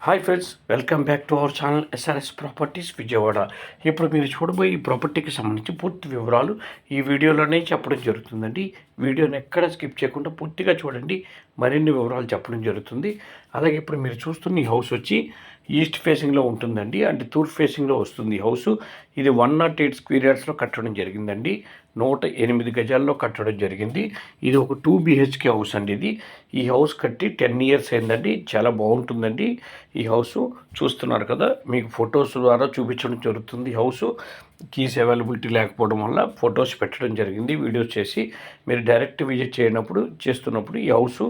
Hi friends, welcome back to our channel SRS properties Vijayawada. ఇప్పుడు మీరు చూడబోయే ఈ ప్రాపర్టీకి సంబంధించి పూర్తి వివరాలు ఈ వీడియోలోనే చెప్పడం జరుగుతుందండి. వీడియోని ఎక్కడ స్కిప్ చేయకుండా పూర్తిగా చూడండి, మరిన్ని వివరాలు చెప్పడం జరుగుతుంది. అలాగే ఇప్పుడు మీరు చూస్తున్న ఈ హౌస్ వచ్చి ఈస్ట్ ఫేసింగ్లో ఉంటుందండి, అంటే తూర్పు ఫేసింగ్లో వస్తుంది ఈ హౌస్. ఇది 108 స్క్వేర్ యార్డ్స్లో కట్టడం జరిగిందండి. 108 గజాల్లో కట్టడం జరిగింది. ఇది ఒక 2 BHK హౌస్ అండి. ఈ హౌస్ కట్టి 10 ఇయర్స్ అయిందండి. చాలా బాగుంటుందండి ఈ హౌస్. చూస్తున్నారు కదా, మీకు ఫొటోస్ ద్వారా చూపించడం జరుగుతుంది. హౌస్ కీస్ అవైలబిలిటీ లేకపోవడం వల్ల ఫొటోస్ పెట్టడం జరిగింది, వీడియోస్ చేసి. మీరు డైరెక్ట్ విజిట్ చేస్తున్నప్పుడు ఈ హౌస్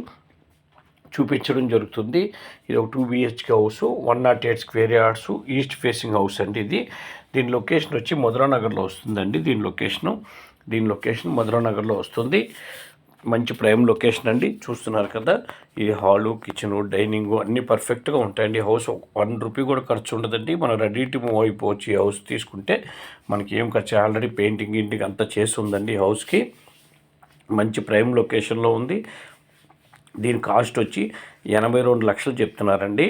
చూపించడం జరుగుతుంది. ఇది ఒక 2 BHK house, 108 square yards, east facing house అండి ఇది. దీని లొకేషన్ వచ్చి మధురానగర్లో వస్తుందండి. దీని లొకేషన్ మధురానగర్లో వస్తుంది. మంచి ప్రైమ్ లొకేషన్ అండి. చూస్తున్నారు కదా, ఈ హాలు, కిచెను, డైనింగ్ అన్నీ పర్ఫెక్ట్గా ఉంటాయండి. హౌస్ 1 రూపీ కూడా ఖర్చు ఉండదండి. మనం రెడీ టు మూవ్ అయిపోవచ్చు. ఈ హౌస్ తీసుకుంటే మనకి ఏం ఖర్చు, ఆల్రెడీ పెయింటింగ్ ఇంటికి అంతా చేసి ఉందండి. ఈ హౌస్కి మంచి ప్రైమ్ లొకేషన్లో ఉంది. దీని కాస్ట్ వచ్చి 82 లక్షలు చెప్తున్నారండి.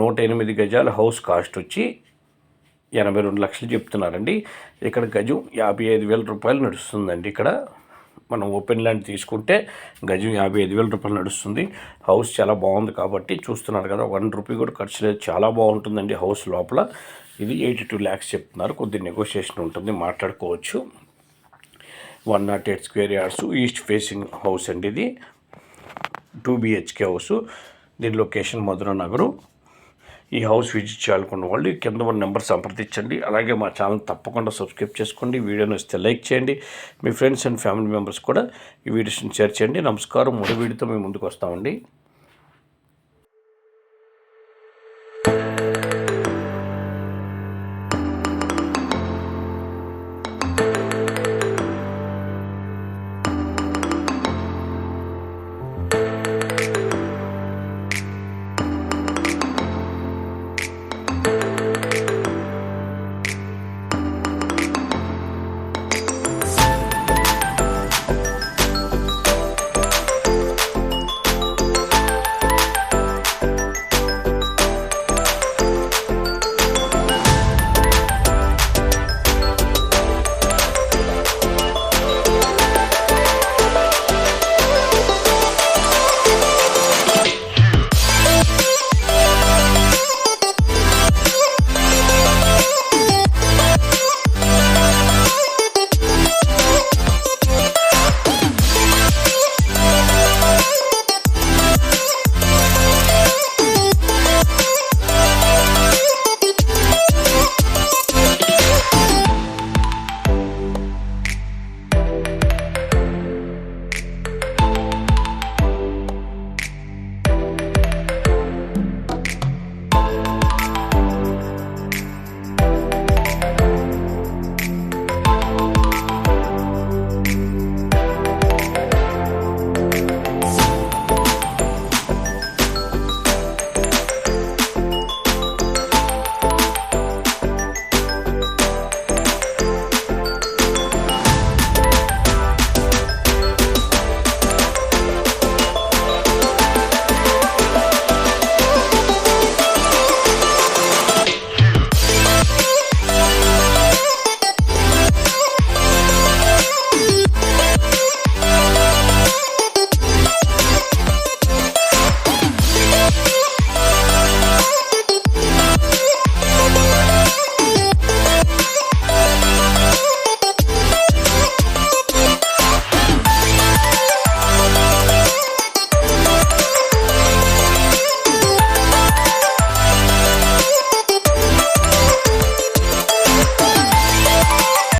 108 గజాల హౌస్ కాస్ట్ వచ్చి 82 లక్షలు చెప్తున్నారండి. ఇక్కడ గజం 55,000 రూపాయలు నడుస్తుందండి. ఇక్కడ మనం ఓపెన్ ల్యాండ్ తీసుకుంటే గజం 55,000 రూపాయలు నడుస్తుంది. హౌస్ చాలా బాగుంది కాబట్టి చూస్తున్నారు కదా, 1 రూపీ కూడా ఖర్చు లేదు. చాలా బాగుంటుందండి హౌస్ లోపల. ఇది 82 ల్యాక్స్ చెప్తున్నారు. కొద్ది నెగోషియేషన్ ఉంటుంది, మాట్లాడుకోవచ్చు. 108 square yards, east facing house అండి. ఇది 2 BHK హౌస్. దీని లొకేషన్ మధురానగరు. ఈ హౌస్ విజిట్ చేయాలనుకున్న వాళ్ళు కింద ఉన్న నెంబర్ సంప్రదించండి. అలాగే మా ఛానల్ తప్పకుండా సబ్స్క్రైబ్ చేసుకోండి. వీడియోని వస్తే లైక్ చేయండి. మీ ఫ్రెండ్స్ అండ్ ఫ్యామిలీ మెంబర్స్ కూడా ఈ వీడియోస్ని షేర్ చేయండి. నమస్కారం. మరో వీడియోతో మేము ముందుకు వస్తామండి.